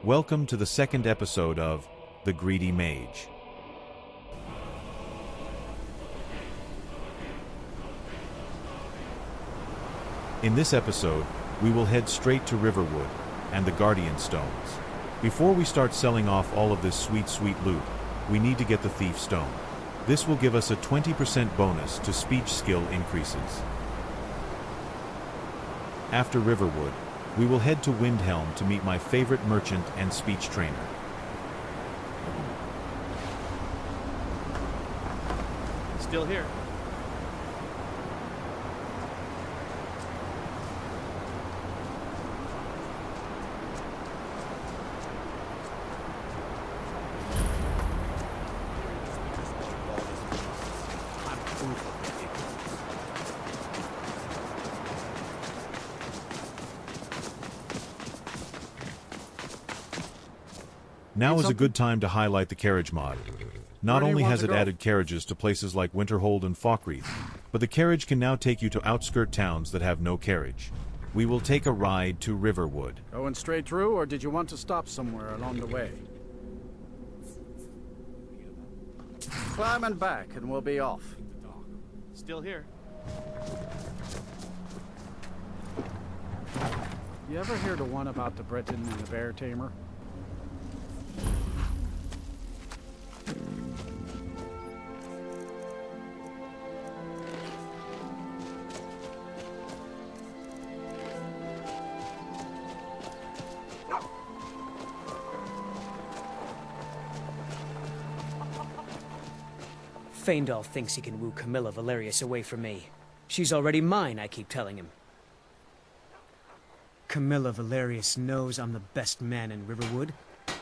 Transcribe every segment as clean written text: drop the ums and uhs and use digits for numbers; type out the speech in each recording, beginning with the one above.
Welcome to the second episode of The Greedy Mage. In this episode, we will head straight to Riverwood and the Guardian Stones. Before we start selling off all of this sweet loot, we need to get the Thief Stone. This will give us a 20% bonus to speech skill increases. After Riverwood, we will head to Windhelm to meet my favorite merchant and speech trainer. Still here. Now is a good time to highlight the carriage mod. Not only has it added carriages to places like Winterhold and Falkreath, but the carriage can now take you to outskirt towns that have no carriage. We will take a ride to Riverwood. Going straight through, or did you want to stop somewhere along the way? Climbing back, and we'll be off. Still here. You ever hear the one about the Briton and the bear tamer? Faendal thinks he can woo Camilla Valerius away from me. She's already mine, I keep telling him. Camilla Valerius knows I'm the best man in Riverwood.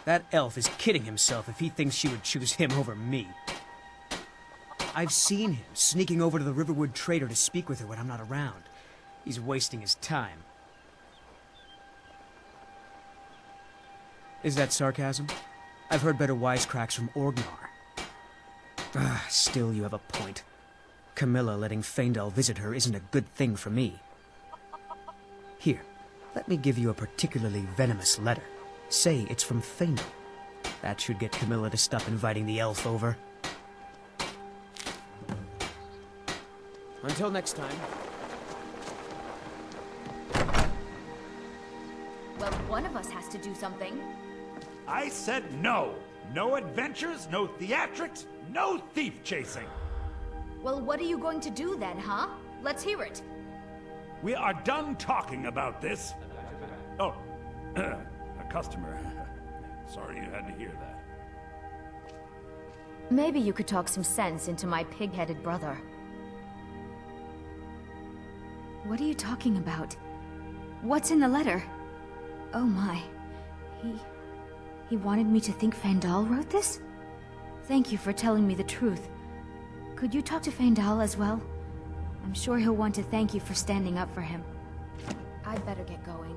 That elf is kidding himself if he thinks she would choose him over me. I've seen him sneaking over to the Riverwood trader to speak with her when I'm not around. He's wasting his time. Is that sarcasm? I've heard better wisecracks from Orgnar. Still, you have a point. Camilla letting Faendal visit her isn't a good thing for me. Here, let me give you a particularly venomous letter. Say it's from Faendal. That should get Camilla to stop inviting the elf over. Until next time. Well, one of us has to do something. I said no. No adventures, no theatrics, no thief chasing. Well, what are you going to do then, huh? Let's hear it. We are done talking about this. Oh, a customer. Sorry you had to hear that. Maybe you could talk some sense into my pig-headed brother. What are you talking about? What's in the letter? Oh my. He wanted me to think Faendal wrote this? Thank you for telling me the truth. Could you talk to Faendal as well? I'm sure he'll want to thank you for standing up for him. I'd better get going.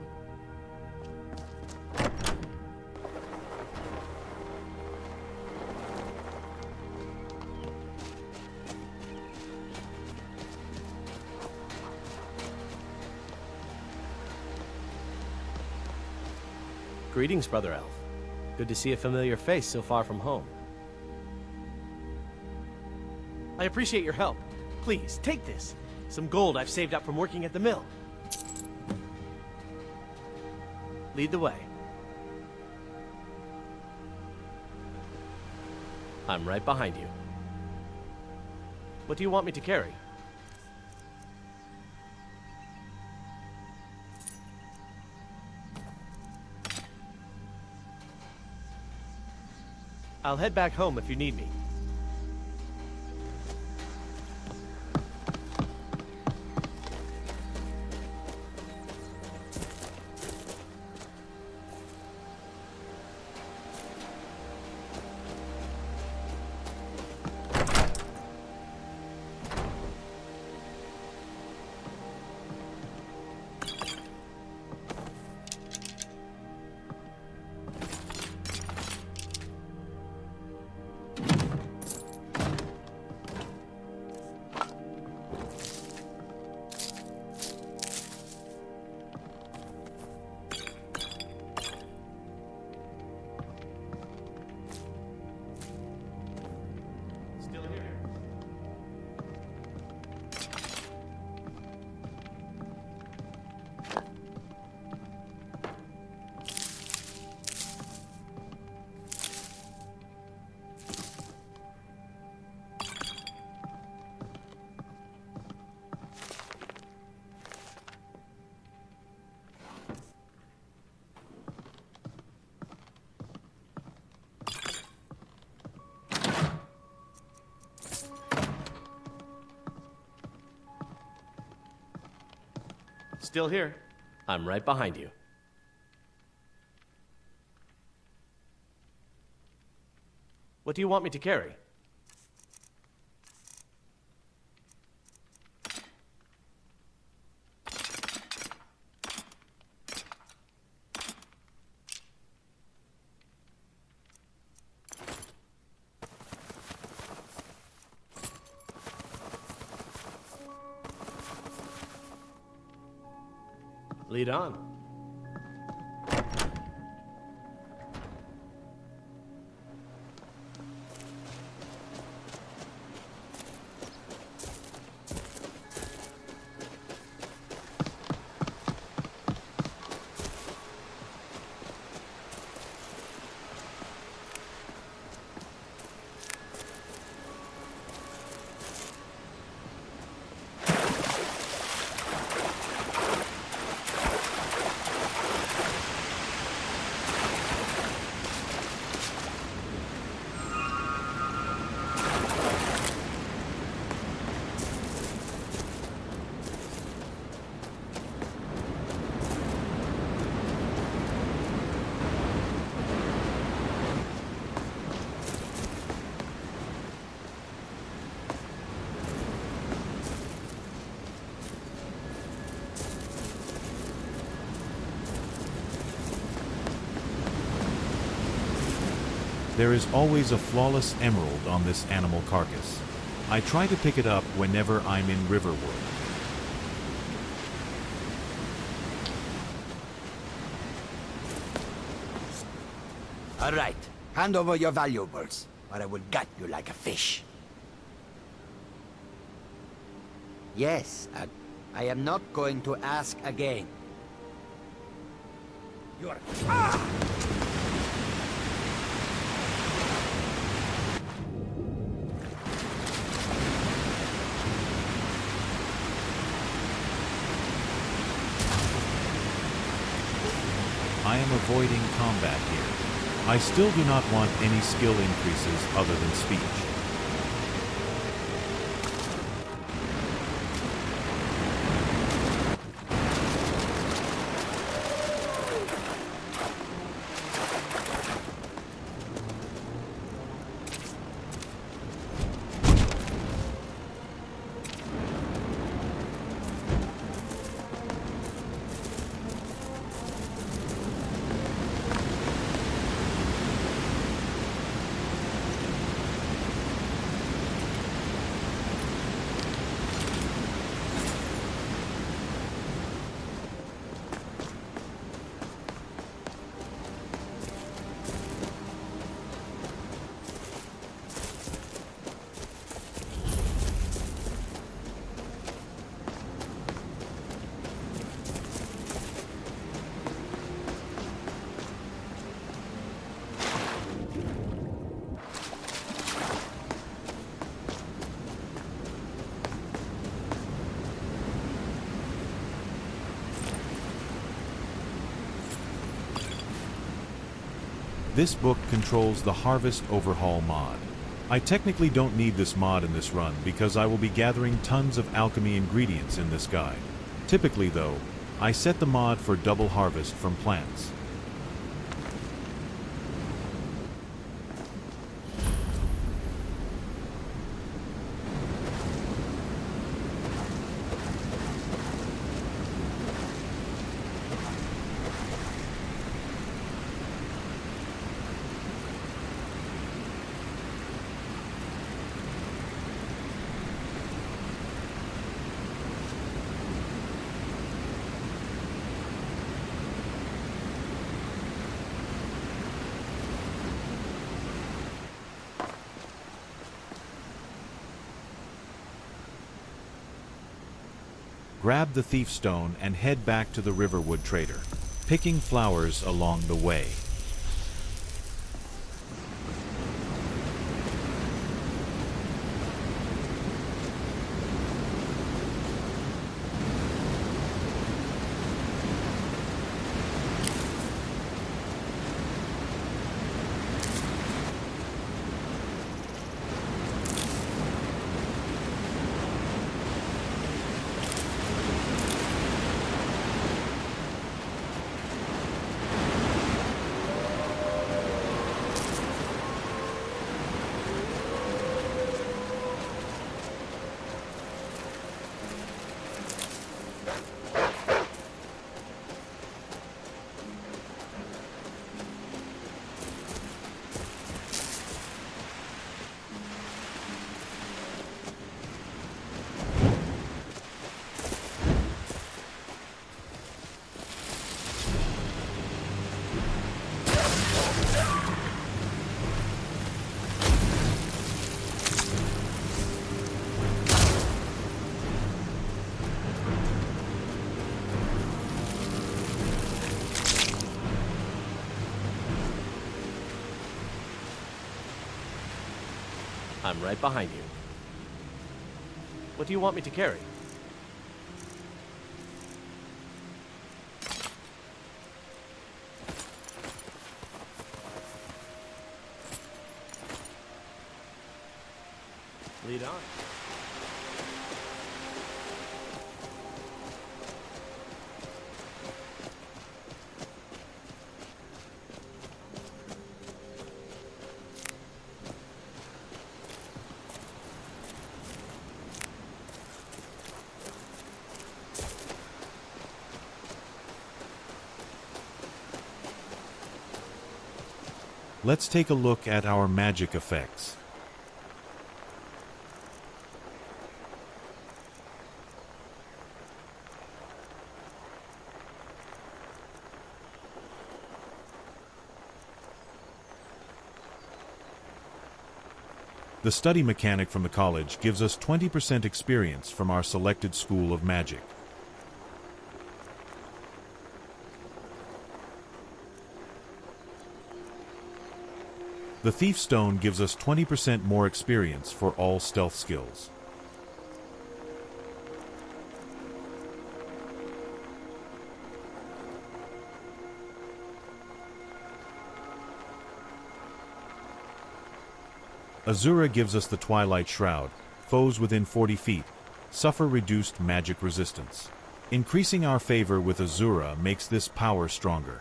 Greetings, Brother Elf. Good to see a familiar face so far from home. I appreciate your help. Please, take this. Some gold I've saved up from working at the mill. Lead the way. I'm right behind you. What do you want me to carry? I'll head back home if you need me. still here. I'm right behind you. What do you want me to carry? Lead on. There is always a flawless emerald on this animal carcass. I try to pick it up whenever I'm in Riverwood. All right, hand over your valuables, or I will gut you like a fish. Yes, I am not going to ask again. You're... I am avoiding combat here. I still do not want any skill increases other than speech. This book controls the Harvest Overhaul mod. I technically don't need this mod in this run because I will be gathering tons of alchemy ingredients in this guide. Typically though, I set the mod for double harvest from plants. Grab the thief stone and head back to the Riverwood trader, picking flowers along the way. I'm right behind you. What do you want me to carry? Lead on. Let's take a look at our magic effects. The study mechanic from the college gives us 20% experience from our selected school of magic. The Thief Stone gives us 20% more experience for all stealth skills. Azura gives us the Twilight Shroud. Foes within 40 feet suffer reduced magic resistance. Increasing our favor with Azura makes this power stronger.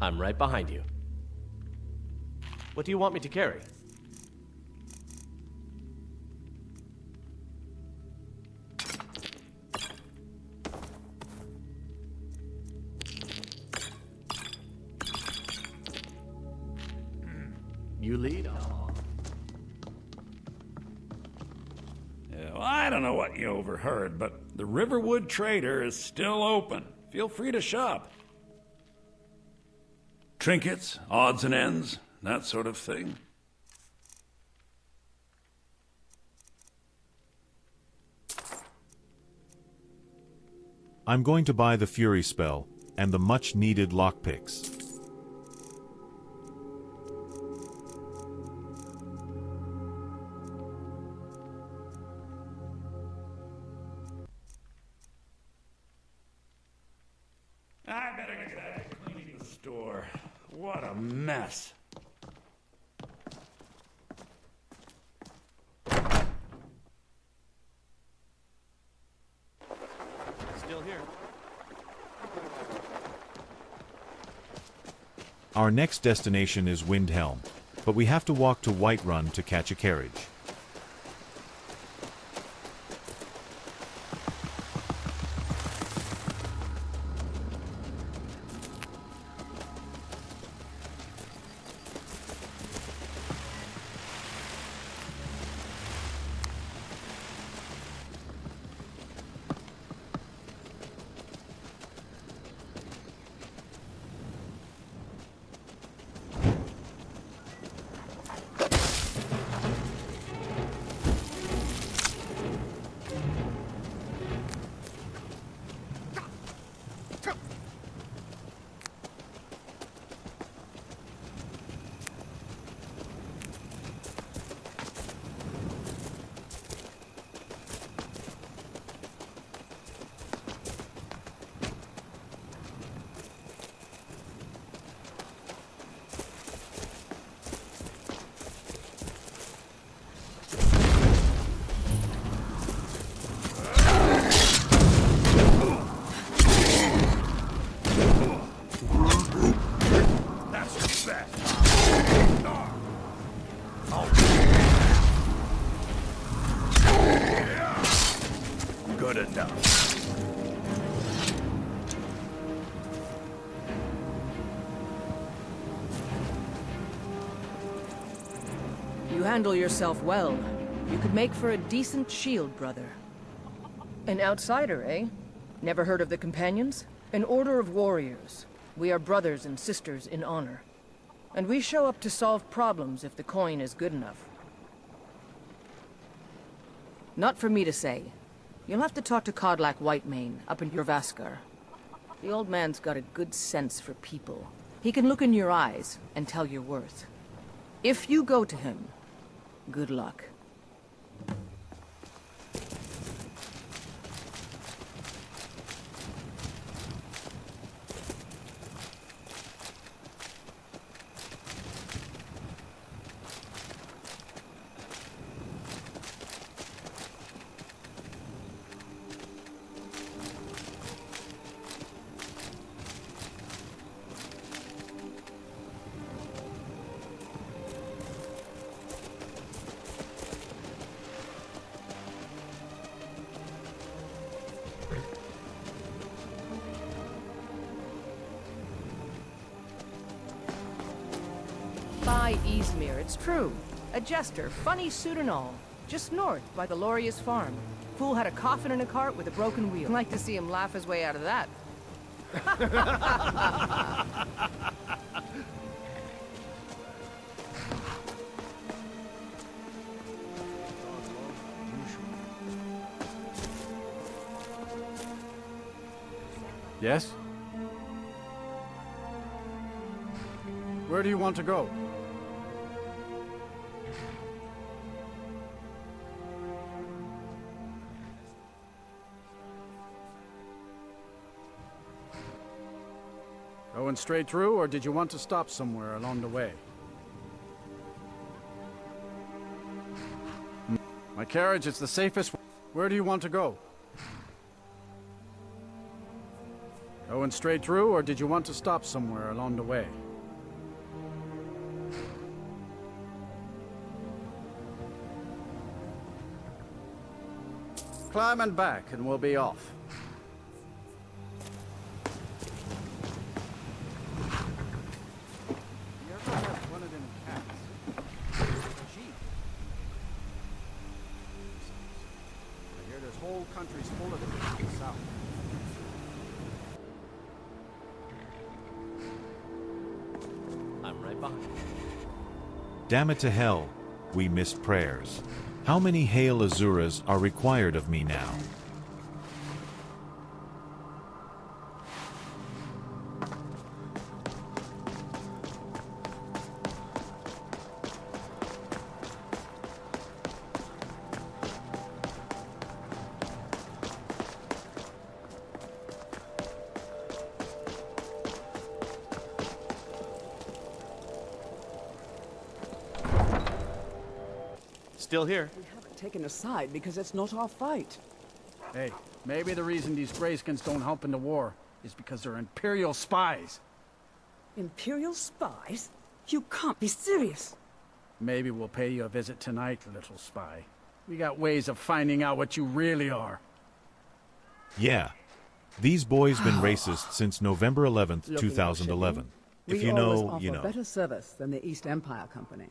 I'm right behind you. What do you want me to carry? You lead on. Yeah, well, I don't know what you overheard, but the Riverwood Trader is still open. Feel free to shop. Trinkets, odds and ends, that sort of thing. I'm going to buy the Fury spell and the much-needed lockpicks. I better get back to cleaning the store. What a mess. Still here. Our next destination is Windhelm, but we have to walk to Whiterun to catch a carriage. Good enough. You handle yourself well. You could make for a decent shield, brother. An outsider, eh? Never heard of the Companions? An order of warriors. We are brothers and sisters in honor. And we show up to solve problems if the coin is good enough. Not for me to say. You'll have to talk to Codlac Whitemane up in Jorvaskar. The old man's got a good sense for people. He can look in your eyes and tell your worth. If you go to him, good luck. By Izmir, it's true. A jester, funny suit and all. Just north, by the Lorius farm. Fool had a coffin in a cart with a broken wheel. I'd like to see him laugh his way out of that. Yes? Where do you want to go? Going straight through, or did you want to stop somewhere along the way? My carriage is the safest. Where do you want to go? Going straight through, or did you want to stop somewhere along the way? Climb and back, and we'll be off. You ever have one of them cats? A sheep. I hear there's whole countries full of them in the south. I'm right behind you. Damn it to hell, we missed prayers. How many Hail Azuras are required of me now? Still here. We haven't taken a side because it's not our fight. Hey, maybe the reason these Greyskins don't help in the war is because they're Imperial spies. Imperial spies? You can't be serious. Maybe we'll pay you a visit tonight, little spy. We got ways of finding out what you really are. Yeah. These boys been racist since November 11th, Looking 2011. We If you always know, offer you know. better service than the East Empire Company.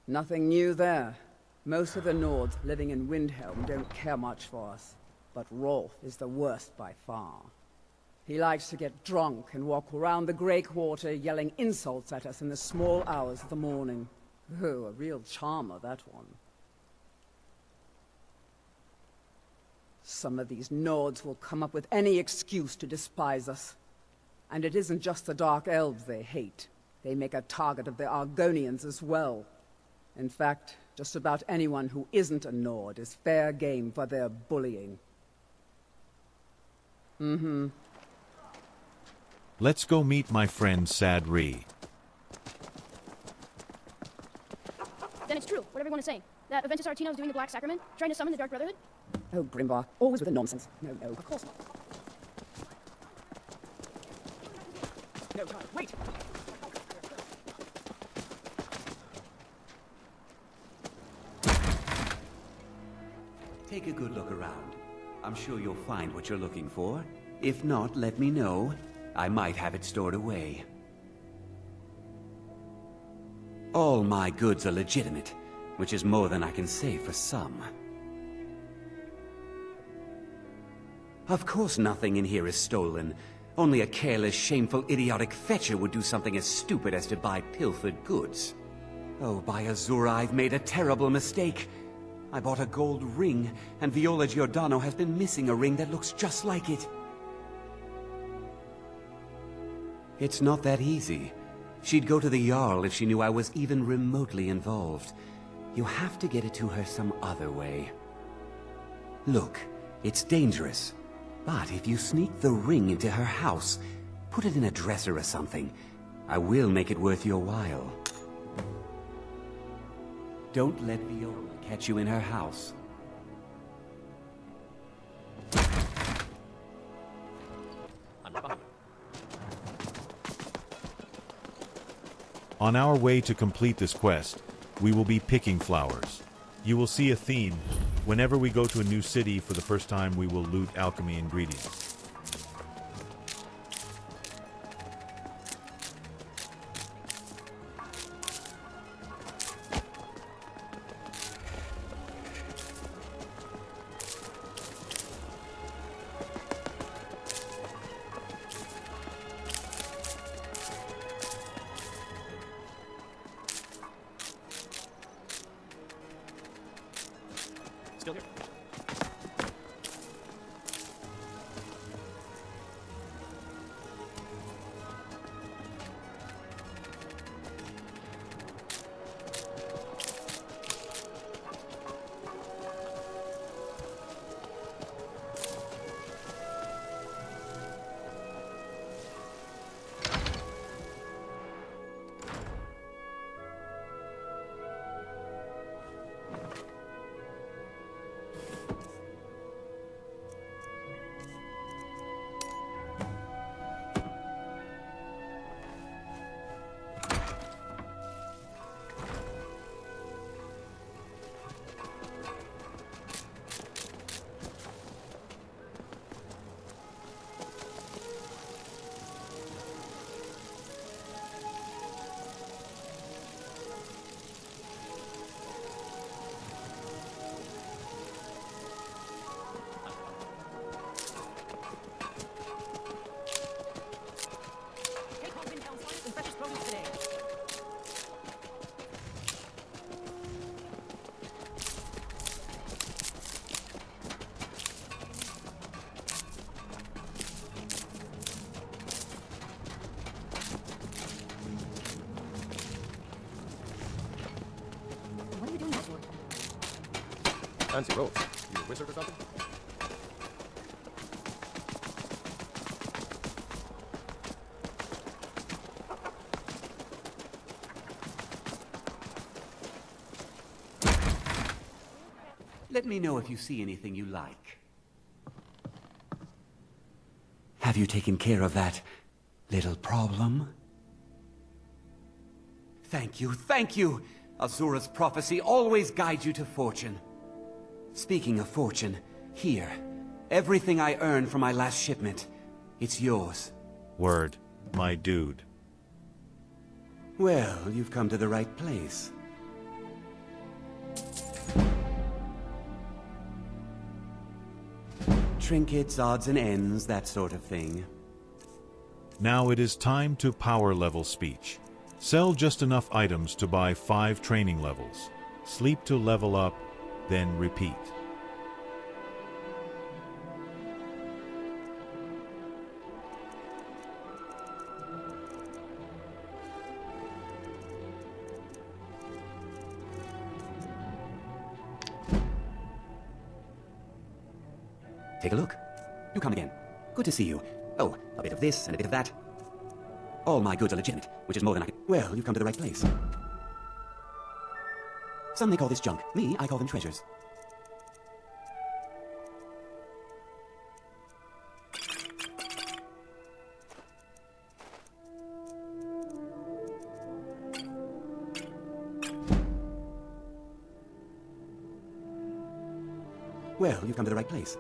Nothing new there. Most of the Nords living in Windhelm don't care much for us. But Rolf is the worst by far. He likes to get drunk and walk around the Grey Quarter yelling insults at us in the small hours of the morning. Oh, a real charmer, that one. Some of these Nords will come up with any excuse to despise us. And it isn't just the Dark Elves they hate. They make a target of the Argonians as well. In fact, just about anyone who isn't a Nord is fair game for their bullying. Mm-hmm. Let's go meet my friend Sadri. Then it's true, what everyone is saying. That Aventus Artino is doing the Black Sacrament, trying to summon the Dark Brotherhood? Oh, Grimbar, always with the nonsense. No, no, Of course not. no time. Wait! Take a good look around. I'm sure you'll find what you're looking for. If not, let me know. I might have it stored away. All my goods are legitimate, which is more than I can say for some. Of course nothing in here is stolen. Only a careless, shameful, idiotic fetcher would do something as stupid as to buy pilfered goods. Oh, by Azura, I've made a terrible mistake. I bought a gold ring, and Viola Giordano has been missing a ring that looks just like it. It's not that easy. She'd go to the Jarl if she knew I was even remotely involved. You have to get it to her some other way. Look, it's dangerous. But if you sneak the ring into her house, put it in a dresser or something, I will make it worth your while. Don't let Viola catch you in her house. On our way to complete this quest, we will be picking flowers. You will see a theme. Whenever we go to a new city for the first time, we will loot alchemy ingredients. Still here? Fancy robes. You a wizard or something? Let me know if you see anything you like. Have you taken care of that little problem? Thank you, thank you! Azura's prophecy always guides you to fortune. Speaking of fortune, here. Everything I earned from my last shipment. It's yours. Word, my dude. Well, you've come to the right place. Trinkets, odds and ends, that sort of thing. Now it is time to power level speech. Sell just enough items to buy 5 training levels. Sleep to level up, then repeat. Take a look. You come again. Good to see you. Oh, a bit of this and a bit of that. All my goods are legitimate, which is more than I can... Well, you've come to the right place. Some may call this junk. Me, I call them treasures. Well, you've come to the right place.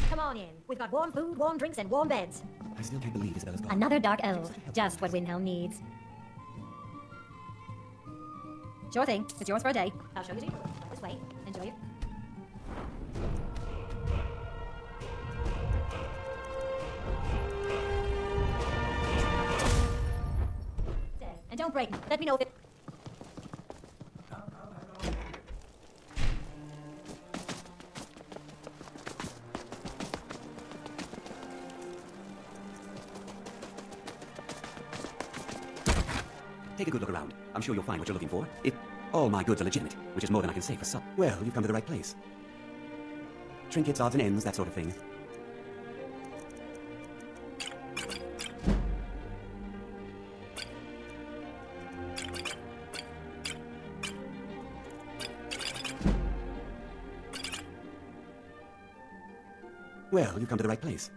Come on in. We've got warm food, warm drinks, and warm beds. I still can't believe Isabella's gone. Another dark elf. Just what Windhelm needs. Sure thing. It's yours for a day. I'll show you to your room. This way. Enjoy it. And don't break me. Let me know if it... Take a good look around. I'm sure you'll find what you're looking for. If all my goods are legitimate, which is more than I can say for some. Well, you've come to the right place. Trinkets, odds and ends, that sort of thing. Well, you've come to the right place.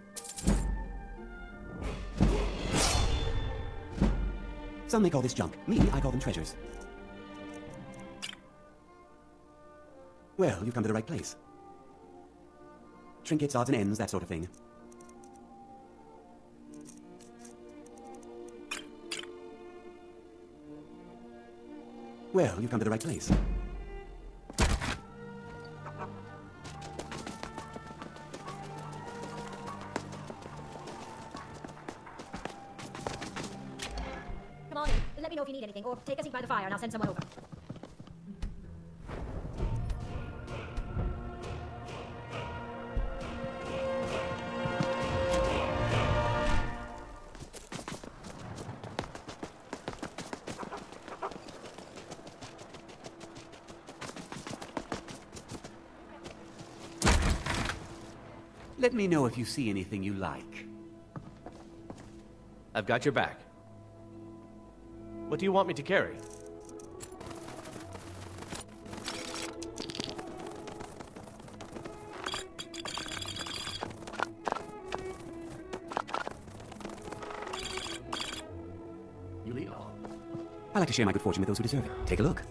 Some may call this junk. Me, I call them treasures. Well, you've come to the right place. Trinkets, odds and ends, that sort of thing. Well, you've come to the right place. Come on in. Let me know if you need anything, or take a seat by the fire and I'll send someone over. Let me know if you see anything you like. I've got your back. What do you want me to carry? You lead off. I like to share my good fortune with those who deserve it. Take a look.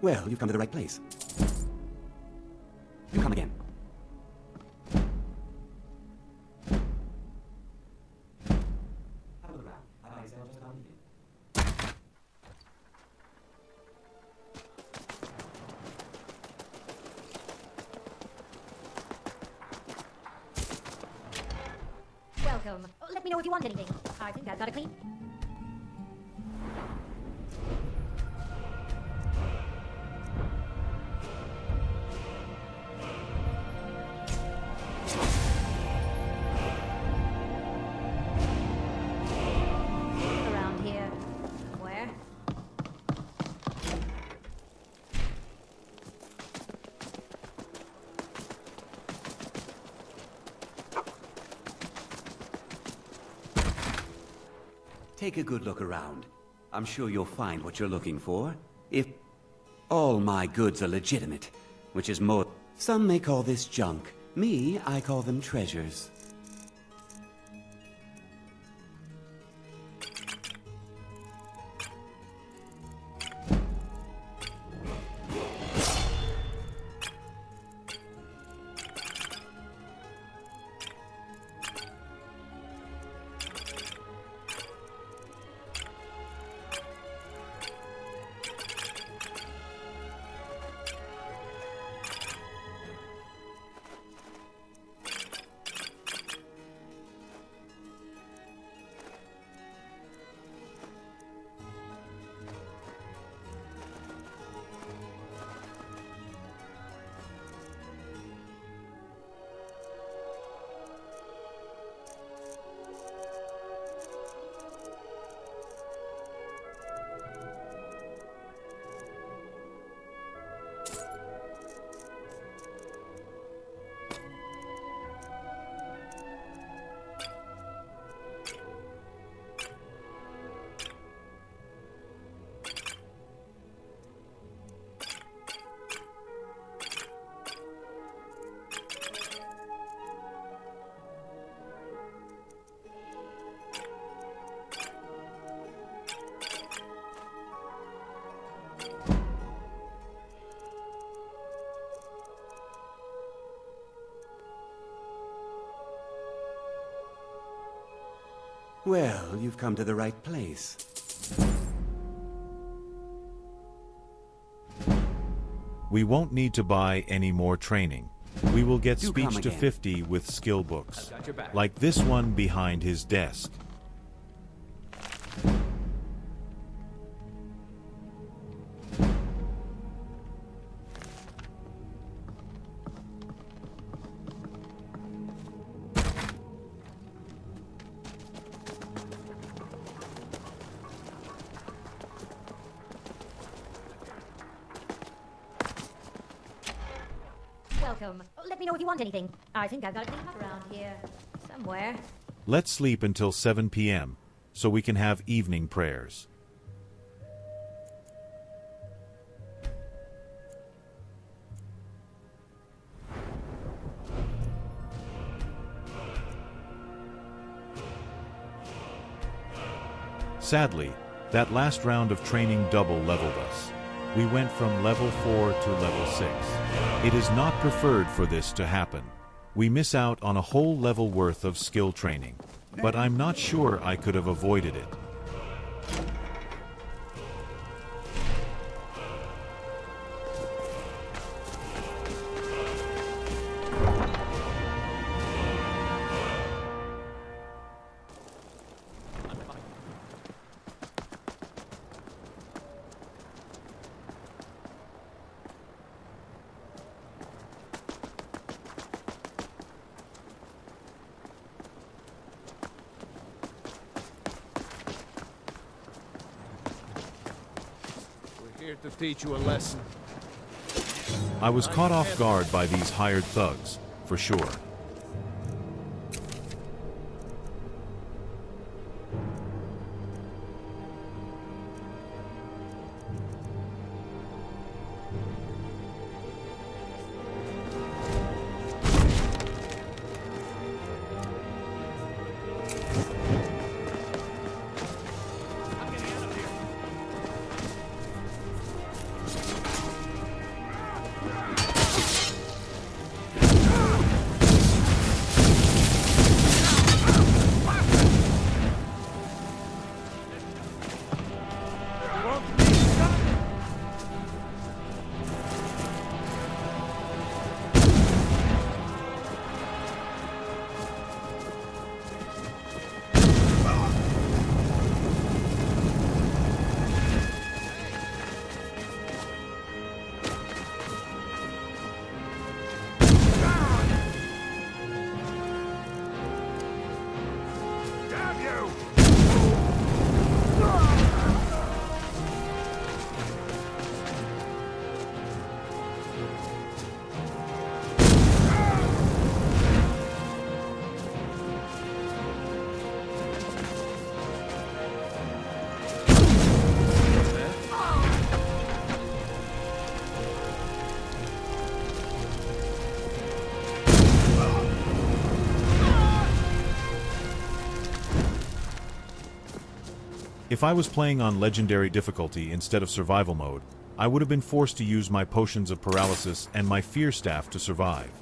Well, you've come to the right place. You come again. Have a look around. Have I just gone in? Welcome. Oh, let me know if you want anything. I think I've got it clean. Around here. Somewhere. Take a good look around. I'm sure you'll find what you're looking for. If all my goods are legitimate, which is more... Some may call this junk. Me, I call them treasures. Well, you've come to the right place. We won't need to buy any more training. We will get Do speech come to again. 50 with skill books, I've got your back. like this one behind his desk. Welcome. Let me know if you want anything. I think I've got a clean up around here. Somewhere. Let's sleep until 7 p.m. so we can have evening prayers. Sadly, that last round of training double leveled us. We went from level 4 to level 6. It is not preferred for this to happen. We miss out on a whole level worth of skill training, but I'm not sure I could have avoided it. Here to teach you a lesson. I was caught off guard by these hired thugs, for sure. If I was playing on legendary difficulty instead of survival mode, I would have been forced to use my potions of paralysis and my fear staff to survive.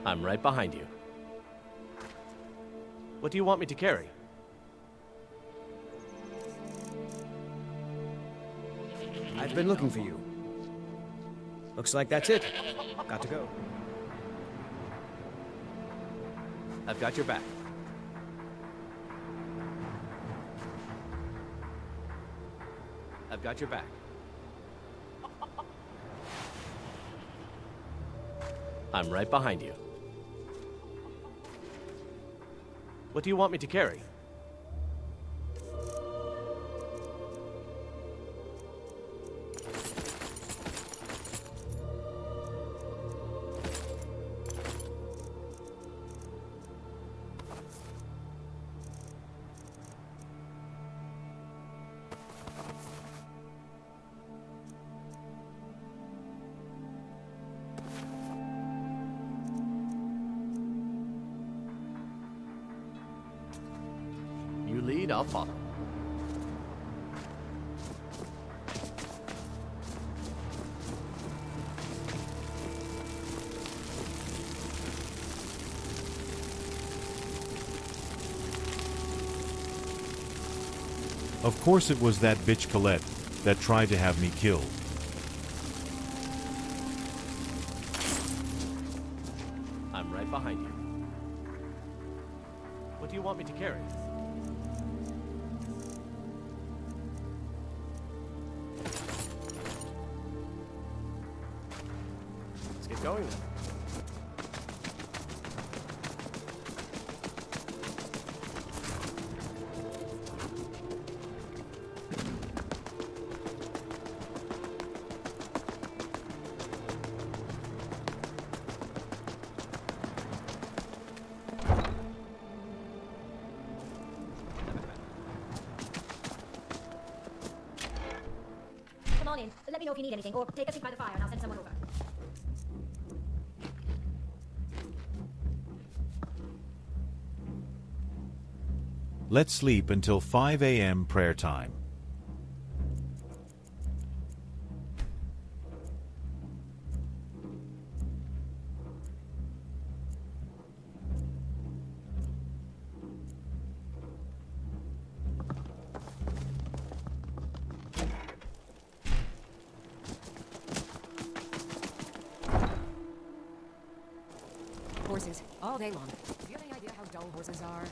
I'm right behind you. What do you want me to carry? I've been looking for you. Looks like that's it. Got to go. I've got your back. I've got your back. I'm right behind you. What do you want me to carry? lead, I'll follow. Of course it was that bitch Colette that tried to have me killed. I'm right behind you. What do you want me to carry? Let's get going then. Come on in. Let me know if you need anything, or take a seat by the fire and I'll send someone over. Let's sleep until 5 a.m. prayer time. Horses, all day long. Do you have any idea how dull horses are?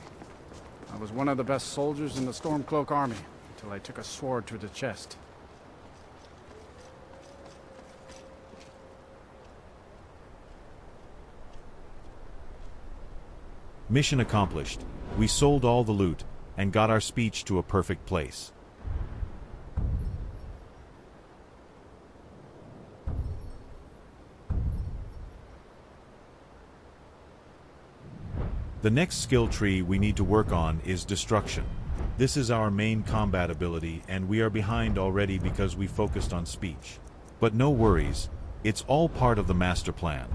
I was one of the best soldiers in the Stormcloak army, until I took a sword to the chest. Mission accomplished. We sold all the loot, and got our speech to a perfect place. The next skill tree we need to work on is Destruction. This is our main combat ability, and we are behind already because we focused on speech. But no worries, it's all part of the master plan.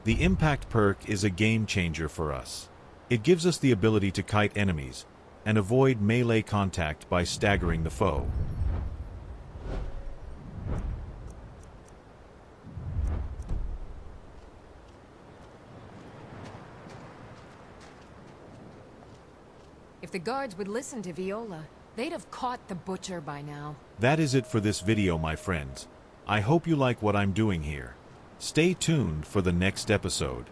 The Impact perk is a game changer for us. It gives us the ability to kite enemies, and avoid melee contact by staggering the foe. If the guards would listen to Viola, they'd have caught the butcher by now. That is it for this video, my friends. I hope you like what I'm doing here. Stay tuned for the next episode.